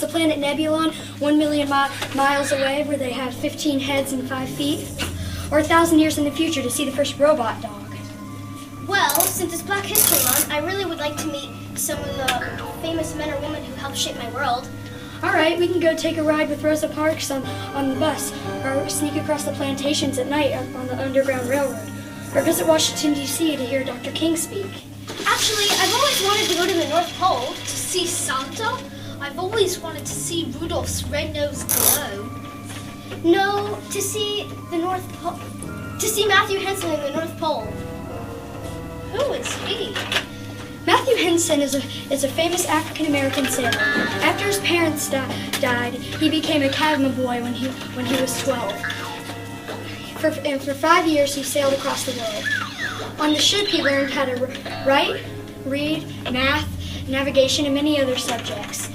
the planet Nebulon, 1 million miles away, where they have 15 heads and 5 feet. Or 1,000 years in the future to see the first robot dog. Well, since it's Black History Month, I really would like to meet some of the famous men or women who helped shape my world. All right, we can go take a ride with Rosa Parks on the bus, or sneak across the plantations at night on the Underground Railroad, or visit Washington, D.C. to hear Dr. King speak. Actually, I've always wanted to go to the North Pole to see Santa. I've always wanted to see Rudolph's red-nosed glow. No, to see the North Pole. To see Matthew Henson in the North Pole. Who is he? Matthew Henson is a famous African-American sailor. After his parents died, he became a cabin boy when he was 12. For 5 years, he sailed across the world. On the ship, he learned how to write, read, math, navigation, and many other subjects.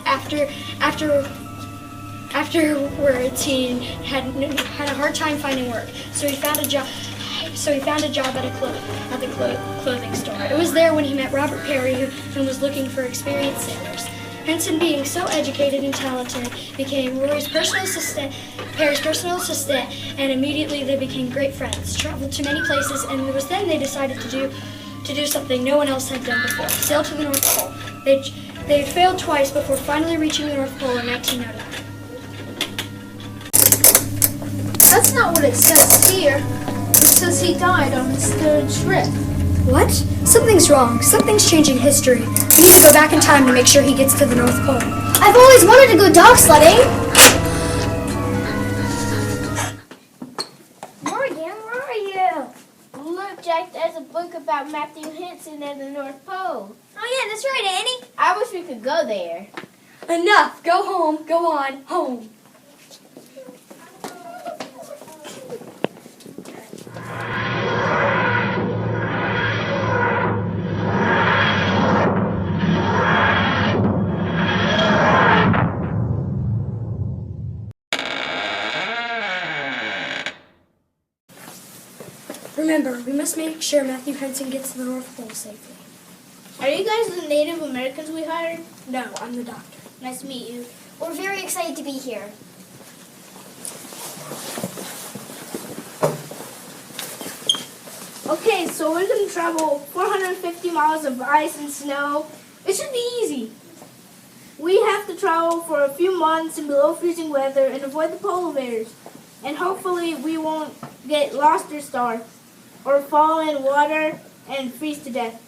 Afterwards, he had a hard time finding work, so he found a job at the clothing store. It was there when he met Robert Perry, who was looking for experienced sailors. Henson, being so educated and talented, became Perry's personal assistant, and immediately they became great friends. Traveled to many places, and it was then they decided to do something no one else had done before: sail to the North Pole. They had failed twice before finally reaching the North Pole in 1909. That's not what it says here. It says he died on his third trip. What? Something's wrong. Something's changing history. We need to go back in time to make sure he gets to the North Pole. I've always wanted to go dog sledding. Morgan, where are you? Look, Jack, there's a book about Matthew Henson and the North Pole. Oh yeah, that's right, Annie. I wish we could go there. Enough. Go home. Go on. Home. Remember, we must make sure Matthew Henson gets to the North Pole safely. Are you guys the Native Americans we hired? No, I'm the doctor. Nice to meet you. We're very excited to be here. Okay, so we're going to travel 450 miles of ice and snow. It should be easy. We have to travel for a few months in below freezing weather and avoid the polar bears. And hopefully we won't get lost or starve, or fall in water and freeze to death.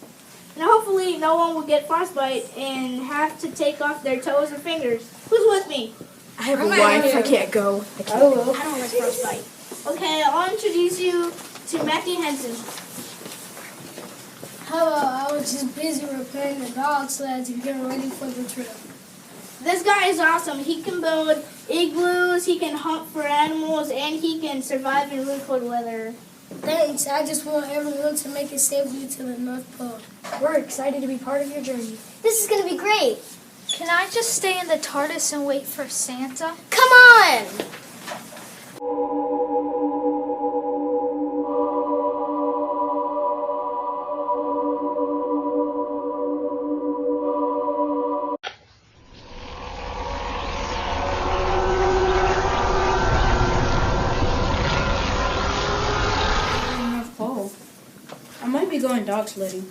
And hopefully no one will get frostbite and have to take off their toes or fingers. Who's with me? I have a wife. I can't go. I don't like frostbite. Okay, I'll introduce you to Matthew Henson. Hello, I was just busy repairing the dog sleds and getting ready for the trip. This guy is awesome. He can build igloos, he can hunt for animals, and he can survive in really cold weather. Thanks, I just want everyone to make it safely to the North Pole. We're excited to be part of your journey. This is going to be great. Can I just stay in the TARDIS and wait for Santa? Come on! North Pole. I might be going dog sledding.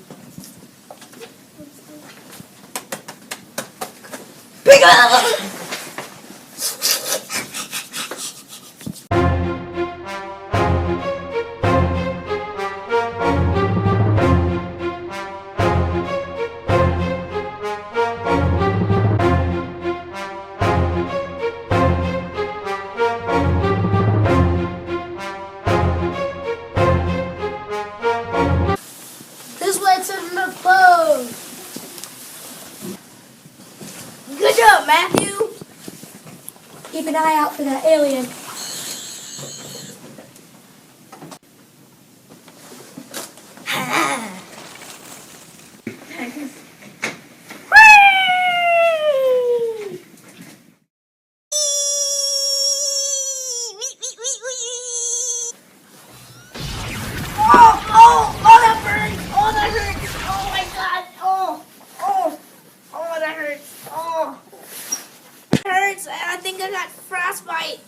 This way to the North Pole. Good job, Matthew. Keep an eye out for that alien. Oh, that burns. Oh, that hurts. Oh, my God. Oh, that hurts. Oh. I got frostbite.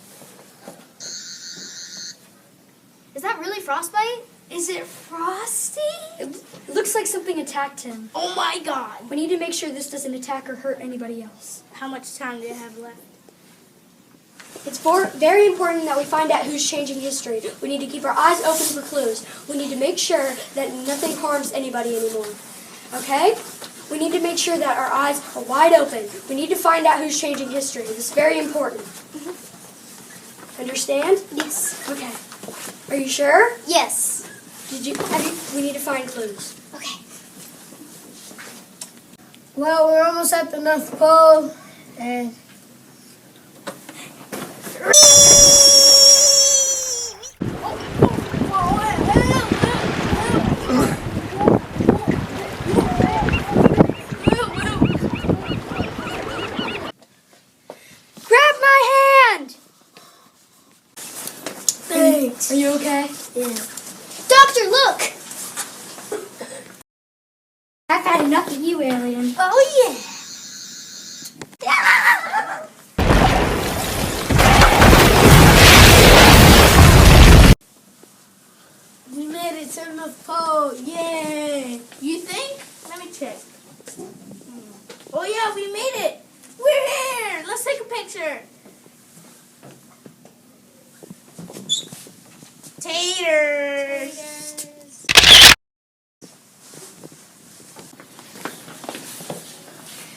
Is that really frostbite? Is it Frosty? It looks like something attacked him. Oh my God. We need to make sure this doesn't attack or hurt anybody else. How much time do you have left? It's very important that we find out who's changing history. We need to keep our eyes open for clues. We need to make sure that nothing harms anybody anymore. Okay? We need to make sure that our eyes are wide open. We need to find out who's changing history. This is very important. Understand? Yes. Okay. Are you sure? Yes. We need to find clues. Okay. Well, we're almost at the North Pole, and Grab my hand! thanks. Are you okay? Yeah. Doctor, look! I've had enough of you, alien. Oh, yeah. We made it to the North Pole. Yay! You think? Let me check. Oh yeah, we made it. We're here. Let's take a picture. Taters.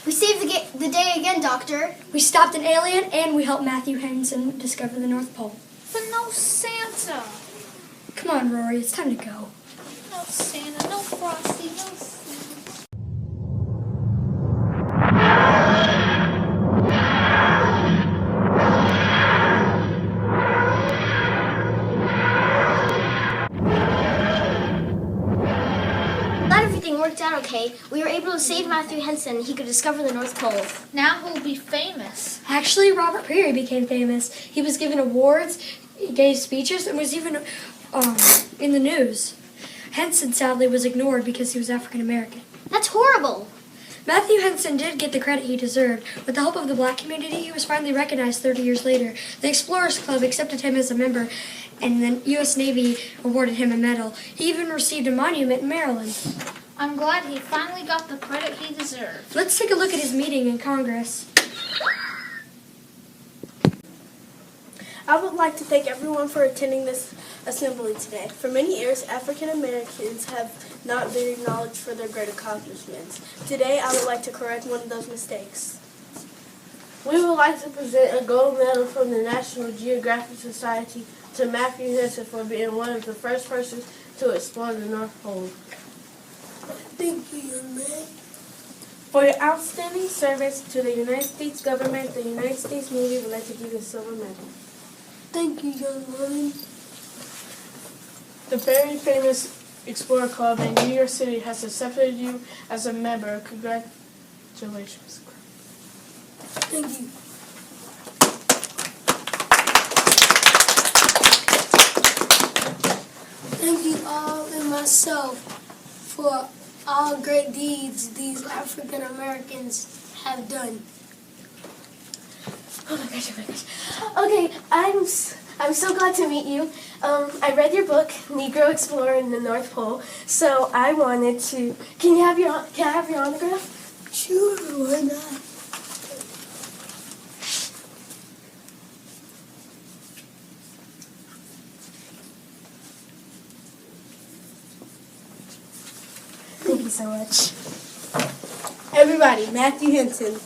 We saved the day again, Doctor. We stopped an alien and we helped Matthew Henson discover the North Pole. But no Santa. Come on, Rory, it's time to go. No Santa, no Frosty, no Santa. Glad everything worked out okay. We were able to save Matthew Henson. He could discover the North Pole. Now he'll be famous. Actually, Robert Peary became famous. He was given awards, he gave speeches, and was even in the news. Henson sadly was ignored because he was African American. That's horrible. Matthew Henson did get the credit he deserved. With the help of the black community, he was finally recognized 30 years later. The Explorers Club accepted him as a member, and the U.S. Navy awarded him a medal. He even received a monument in Maryland. I'm glad he finally got the credit he deserved. Let's take a look at his meeting in Congress. I would like to thank everyone for attending this assembly today. For many years, African Americans have not been acknowledged for their great accomplishments. Today, I would like to correct one of those mistakes. We would like to present a gold medal from the National Geographic Society to Matthew Henson for being one of the first persons to explore the North Pole. Thank you, young man. For your outstanding service to the United States government, the United States Navy would like to give you a silver medal. Thank you, young man. The very famous Explorer Club in New York City has accepted you as a member. Congratulations. Thank you. Thank you all and myself for all great deeds these African Americans have done. Oh my gosh, oh my gosh. Okay, I'm so glad to meet you. I read your book, Negro Explorer in the North Pole, so I wanted to, can I have your autograph? Sure, why not? Thank you so much. Everybody, Matthew Henson.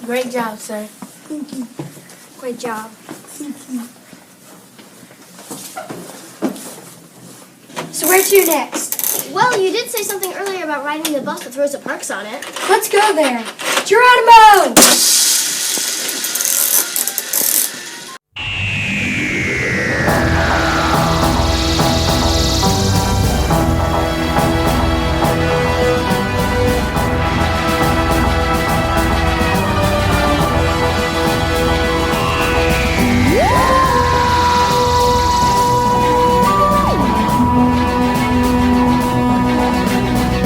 Great job, sir. Thank you. Great job. So where to next? Well, you did say something earlier about riding the bus with Rosa Parks on it. Let's go there. Geronimo!